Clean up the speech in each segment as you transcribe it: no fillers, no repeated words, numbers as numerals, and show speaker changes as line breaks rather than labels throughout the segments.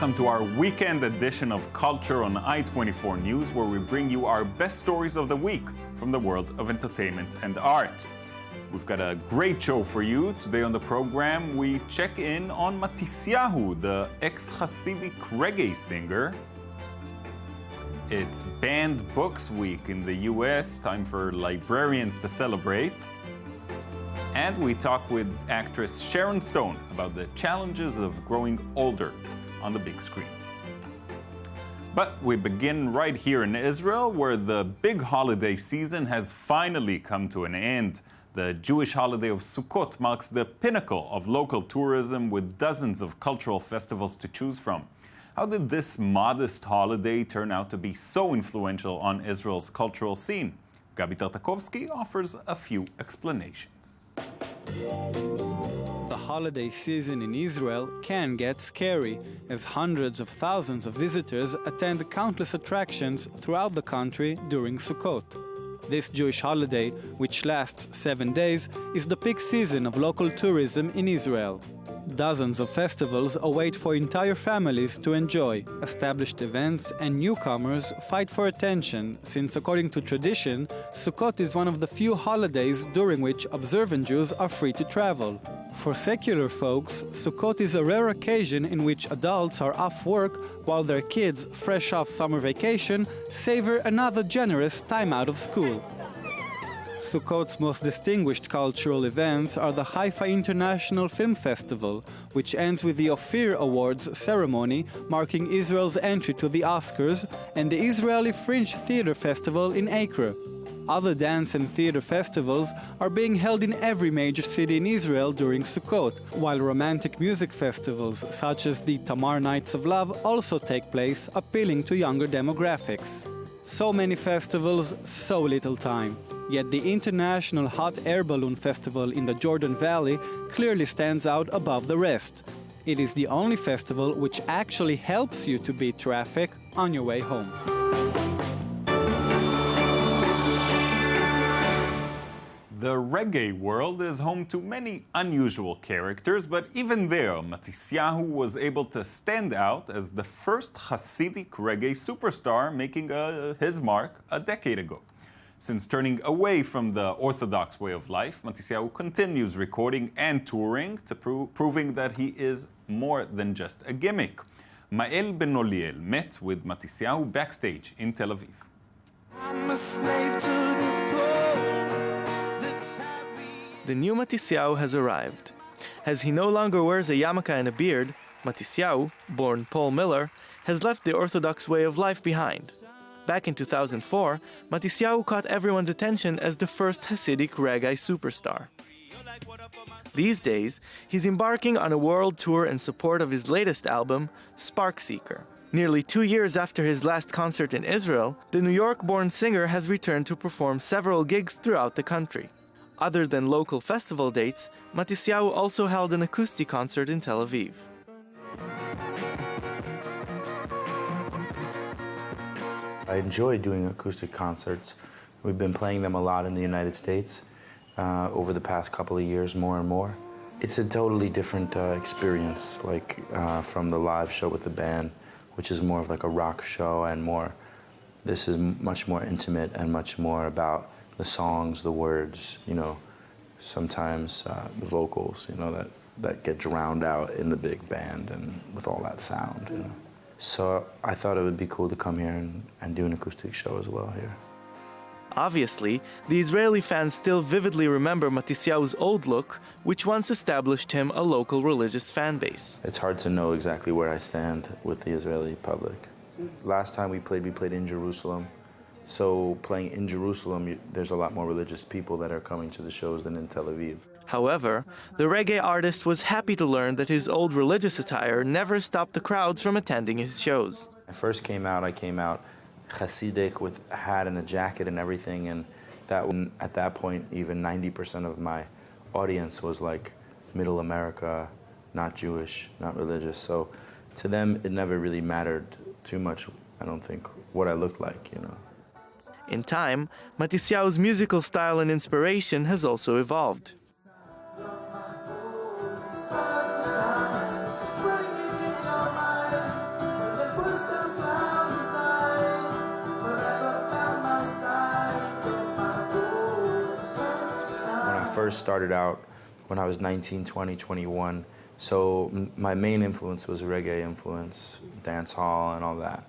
Welcome to our weekend edition of Culture on I-24 News, where we bring you our best stories of the week from the world of entertainment and art. We've got a great show for you. Today on the program, we check in on Matisyahu, the ex-Hasidic reggae singer. It's Banned Books Week in the US, time for librarians to celebrate. And we talk with actress Sharon Stone about the challenges of growing older on the big screen. But we begin right here in Israel, where the big holiday season has finally come to an end. The Jewish holiday of Sukkot marks the pinnacle of local tourism, with dozens of cultural festivals to choose from. How did this modest holiday turn out to be so influential on Israel's cultural scene? Gabi Tartakovsky offers a few explanations.
The holiday season in Israel can get scary, as hundreds of thousands of visitors attend countless attractions throughout the country during Sukkot. This Jewish holiday, which lasts 7 days, is the peak season of local tourism in Israel. Dozens of festivals await for entire families to enjoy. Established events and newcomers fight for attention, since according to tradition, Sukkot is one of the few holidays during which observant Jews are free to travel. For secular folks, Sukkot is a rare occasion in which adults are off work while their kids, fresh off summer vacation, savor another generous time out of school. Sukkot's most distinguished cultural events are the Haifa International Film Festival, which ends with the Ophir Awards ceremony marking Israel's entry to the Oscars, and the Israeli Fringe Theater Festival in Acre. Other dance and theater festivals are being held in every major city in Israel during Sukkot, while romantic music festivals such as the Tamar Nights of Love also take place, appealing to younger demographics. So many festivals, so little time. Yet the International Hot Air Balloon Festival in the Jordan Valley clearly stands out above the rest. It is the only festival which actually helps you to beat traffic on your way home.
The reggae world is home to many unusual characters, but even there, Matisyahu was able to stand out as the first Hasidic reggae superstar, making his mark a decade ago. Since turning away from the Orthodox way of life, Matisyahu continues recording and touring, to proving that he is more than just a gimmick. Mael Ben Oliel met with Matisyahu backstage in Tel Aviv.
I'm a slave to
The new Matisyahu has arrived. As he no longer wears a yarmulke and a beard, Matisyahu, born Paul Miller, has left the Orthodox way of life behind. Back in 2004, Matisyahu caught everyone's attention as the first Hasidic reggae superstar. These days, he's embarking on a world tour in support of his latest album, Spark Seeker. Nearly 2 years after his last concert in Israel, the New York-born singer has returned to perform several gigs throughout the country. Other than local festival dates, Matisyahu also held an acoustic concert in Tel Aviv.
I enjoy doing acoustic concerts. We've been playing them a lot in the United States over the past couple of years, more and more. It's a totally different experience, from the live show with the band, which is more of like a rock show, and this is much more intimate and much more about the songs, the words, sometimes the vocals, that get drowned out in the big band and with all that sound, So I thought it would be cool to come here and do an acoustic show as well here.
Obviously, the Israeli fans still vividly remember Matisyahu's old look, which once established him a local religious fan base.
It's hard to know exactly where I stand with the Israeli public. Last time we played in Jerusalem. So playing in Jerusalem, there's a lot more religious people that are coming to the shows than in Tel Aviv.
However, the reggae artist was happy to learn that his old religious attire never stopped the crowds from attending his shows.
I first came out Hasidic with a hat and a jacket and everything, and at that point, even 90% of my audience was like middle America, not Jewish, not religious. So to them, it never really mattered too much, I don't think, what I looked like,
In time, Matisyahu's musical style and inspiration has also evolved.
first started out when I was 19, 20, 21. So my main influence was reggae influence, dance hall and all that.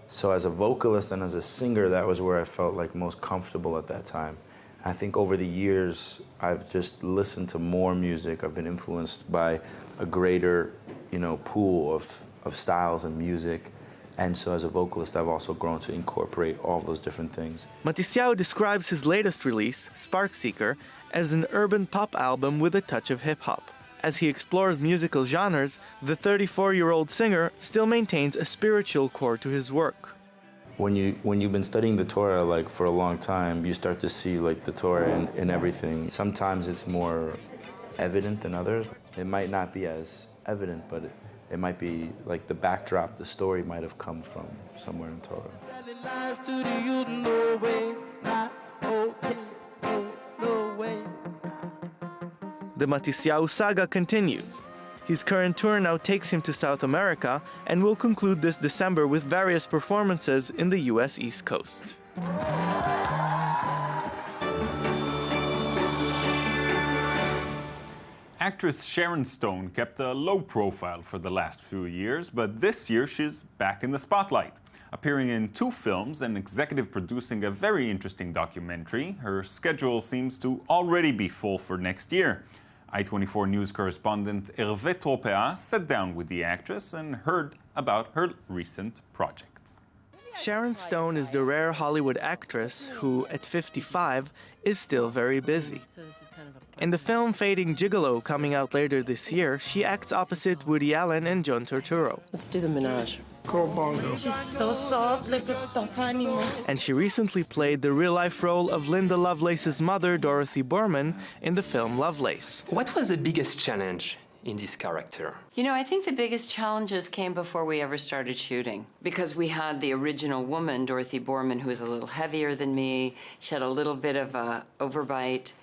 So as a vocalist and as a singer, that was where I felt like most comfortable at that time. I think over the years, I've just listened to more music. I've been influenced by a greater, pool of styles and music. And so as a vocalist, I've also grown to incorporate all those different things.
Matisyahu describes his latest release, Spark Seeker, as an urban pop album with a touch of hip-hop. As he explores musical genres, the 34-year-old singer still maintains a spiritual core to his work.
When you've been studying the Torah for a long time, you start to see the Torah in everything. Sometimes it's more evident than others. It might not be as evident, but it might be the backdrop, the story might have come from somewhere in Torah.
The Matisyahu saga continues. His current tour now takes him to South America and will conclude this December with various performances in the US East Coast.
Actress Sharon Stone kept a low profile for the last few years, but this year she's back in the spotlight. Appearing in 2 films and executive producing a very interesting documentary, her schedule seems to already be full for next year. I24 News correspondent Hervé Tropea sat down with the actress and heard about her recent projects.
Sharon Stone is the rare Hollywood actress who, at 55, is still very busy. In the film Fading Gigolo, coming out later this year, she acts opposite Woody Allen and John Turturro.
Let's do the menage. She's so soft, like the stuff animal.
And she recently played the real-life role of Linda Lovelace's mother, Dorothy Borman, in the film Lovelace.
What was the biggest challenge in this character?
I think the biggest challenges came before we ever started shooting, because we had the original woman, Dorothy Borman, who was a little heavier than me. She had a little bit of a overbite,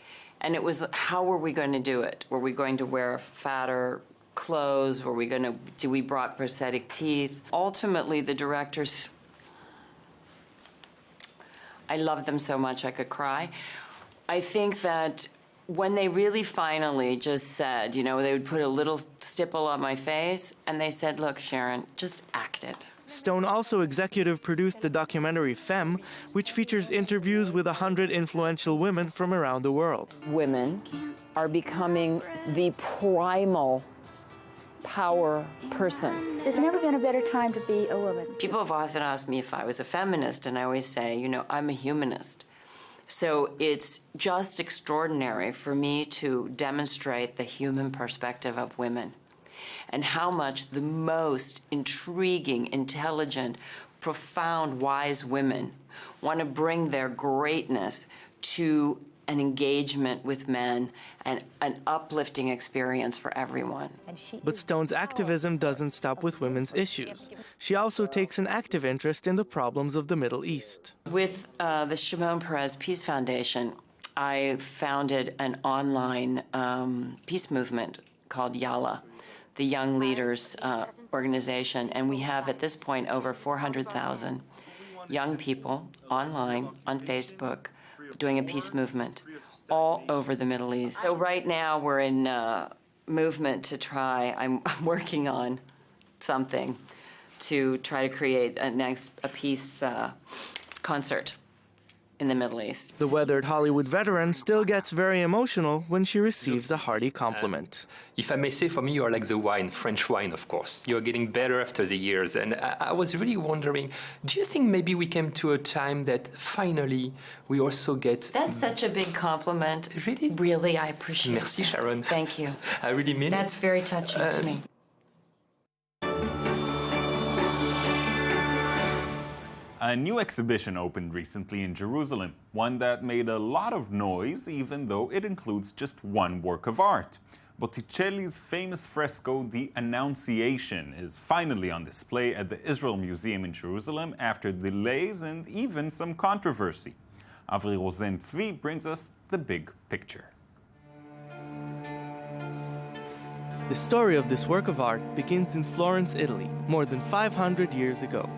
and it was, how were we going to do it? Were we going to wear fatter clothes? We brought prosthetic teeth? Ultimately, the directors, I loved them so much I could cry. I think that when they really finally just said, they would put a little stipple on my face, and they said, look, Sharon, just act it.
Stone also executive produced the documentary Femme, which features interviews with 100 influential women from around the world.
Women are becoming the primal power person.
There's never been a better time to be a woman.
People have often asked me if I was a feminist, and I always say, I'm a humanist. So it's just extraordinary for me to demonstrate the human perspective of women and how much the most intriguing, intelligent, profound, wise women want to bring their greatness to an engagement with men and an uplifting experience for everyone.
But Stone's activism doesn't stop with women's issues. She also takes an active interest in the problems of the Middle East.
With the Shimon Peres Peace Foundation, I founded an online peace movement called YALA, the Young Leaders Organization, and we have at this point over 400,000 young people online, on Facebook, doing a peace movement all over the Middle East. So right now we're in movement to try, I'm working on something to try to create a peace concert in the Middle East.
The weathered Hollywood veteran still gets very emotional when she receives a hearty compliment.
If I may say, for me, you are like the wine, French wine, of course. You're getting better after the years. And I was really wondering, do you think maybe we came to a time that finally we also get...
That's such a big compliment.
Really?
Really, I appreciate it.
Merci, Sharon.
Thank you.
I really mean
That's very touching to me.
A new exhibition opened recently in Jerusalem, one that made a lot of noise even though it includes just one work of art. Botticelli's famous fresco, The Annunciation, is finally on display at the Israel Museum in Jerusalem after delays and even some controversy. Avri Rosen-Tzvi brings us the big picture.
The story of this work of art begins in Florence, Italy, more than 500 years ago.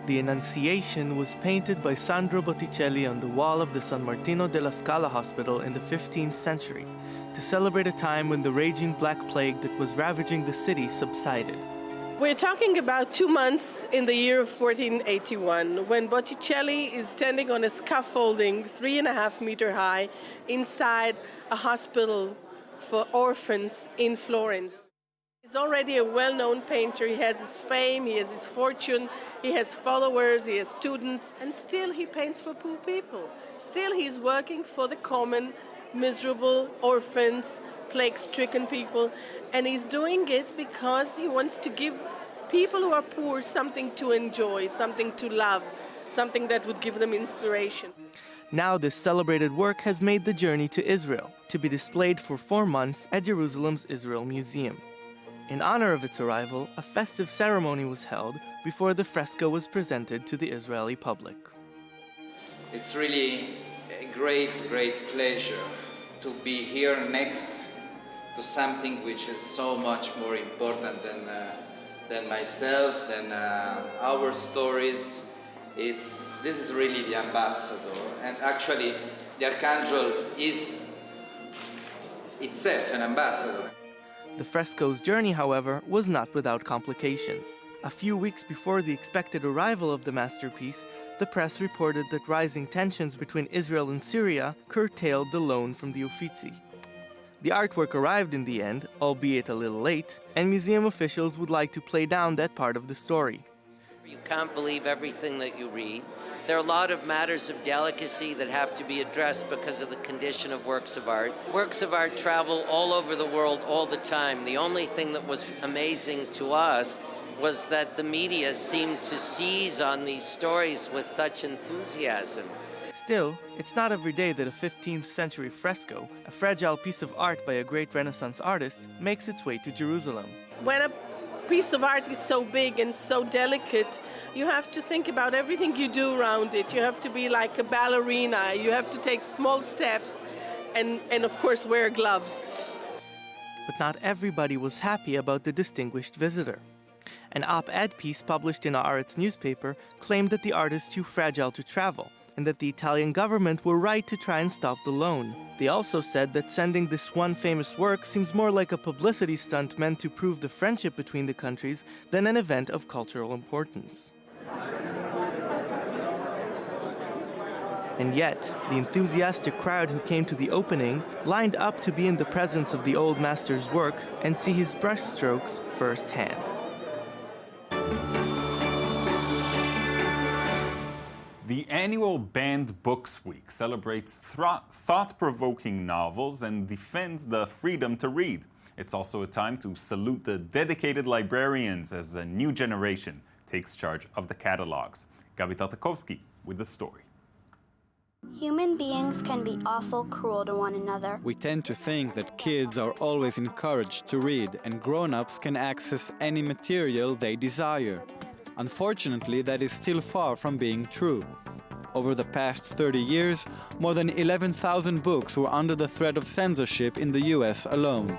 The Annunciation was painted by Sandro Botticelli on the wall of the San Martino della Scala hospital in the 15th century to celebrate a time when the raging Black Plague that was ravaging the city subsided.
We're talking about 2 months in the year of 1481, when Botticelli is standing on a scaffolding 3.5 meters high inside a hospital for orphans in Florence. He's already a well-known painter. He has his fame, he has his fortune, he has followers, he has students, and still he paints for poor people. Still he's working for the common, miserable orphans, plague-stricken people, and he's doing it because he wants to give people who are poor something to enjoy, something to love, something that would give them inspiration.
Now this celebrated work has made the journey to Israel, to be displayed for 4 months at Jerusalem's Israel Museum. In honor of its arrival, a festive ceremony was held before the fresco was presented to the Israeli public.
It's really a great pleasure to be here next to something which is so much more important than myself, than our stories. This is really the ambassador, and actually the Archangel is itself an ambassador.
The fresco's journey, however, was not without complications. A few weeks before the expected arrival of the masterpiece, the press reported that rising tensions between Israel and Syria curtailed the loan from the Uffizi. The artwork arrived in the end, albeit a little late, and museum officials would like to play down that part of the story.
You can't believe everything that you read. There are a lot of matters of delicacy that have to be addressed because of the condition of works of art. Works of art travel all over the world all the time. The only thing that was amazing to us was that the media seemed to seize on these stories with such enthusiasm.
Still, it's not every day that a 15th century fresco, a fragile piece of art by a great Renaissance artist, makes its way to Jerusalem.
When a piece of art is so big and so delicate, you have to think about everything you do around it. You have to be like a ballerina. You have to take small steps and of course wear gloves.
But not everybody was happy about the distinguished visitor. An op-ed piece published in Haaretz newspaper claimed that the art is too fragile to travel, and that the Italian government were right to try and stop the loan. They also said that sending this one famous work seems more like a publicity stunt meant to prove the friendship between the countries than an event of cultural importance. And yet, the enthusiastic crowd who came to the opening lined up to be in the presence of the old master's work and see his brushstrokes firsthand.
The annual Banned Books Week celebrates thought-provoking novels and defends the freedom to read. It's also a time to salute the dedicated librarians as a new generation takes charge of the catalogs. Gabi Tartakovsky with the story.
Human beings can be awful cruel to one another.
We tend to think that kids are always encouraged to read and grown-ups can access any material they desire. Unfortunately, that is still far from being true. Over the past 30 years, more than 11,000 books were under the threat of censorship in the US alone.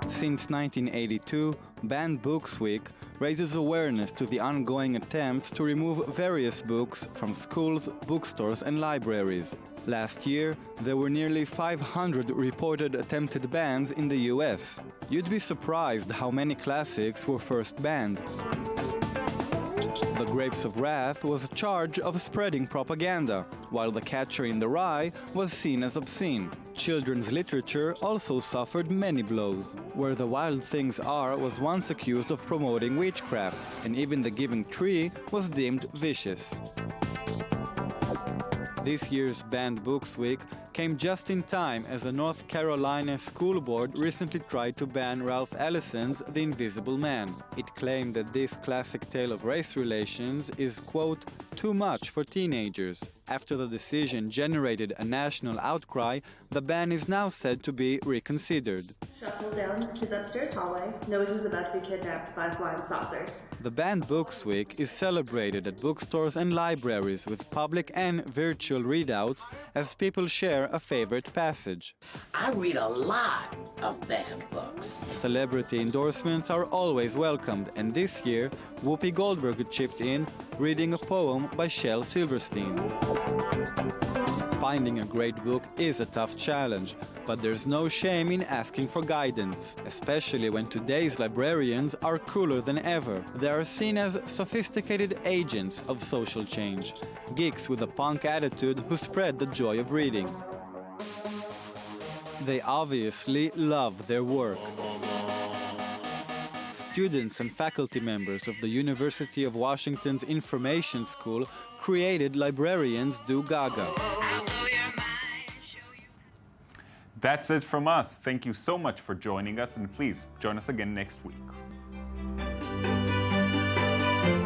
Since 1982, Banned Books Week raises awareness to the ongoing attempts to remove various books from schools, bookstores and libraries. Last year, there were nearly 500 reported attempted bans in the US. You'd be surprised how many classics were first banned. The Grapes of Wrath was charged of spreading propaganda, while The Catcher in the Rye was seen as obscene. Children's literature also suffered many blows. Where the Wild Things Are was once accused of promoting witchcraft, and even The Giving Tree was deemed vicious. This year's Banned Books Week came just in time as the North Carolina School Board recently tried to ban Ralph Ellison's The Invisible Man. It claimed that this classic tale of race relations is, quote, too much for teenagers. After the decision generated a national outcry, the ban is now said to be reconsidered.
shuffle down his upstairs hallway, knowing he's about to be kidnapped by a flying saucer.
The Banned Books Week is celebrated at bookstores and libraries with public and virtual readouts as people share a favorite passage.
I read a lot of banned books.
Celebrity endorsements are always welcomed, and this year, Whoopi Goldberg chipped in, reading a poem by Shel Silverstein. Finding a great book is a tough challenge, but there's no shame in asking for guidance, especially when today's librarians are cooler than ever. They are seen as sophisticated agents of social change, geeks with a punk attitude who spread the joy of reading. They obviously love their work. Students and faculty members of the University of Washington's Information School created Librarians Do Gaga.
That's it from us. Thank you so much for joining us, and please join us again next week.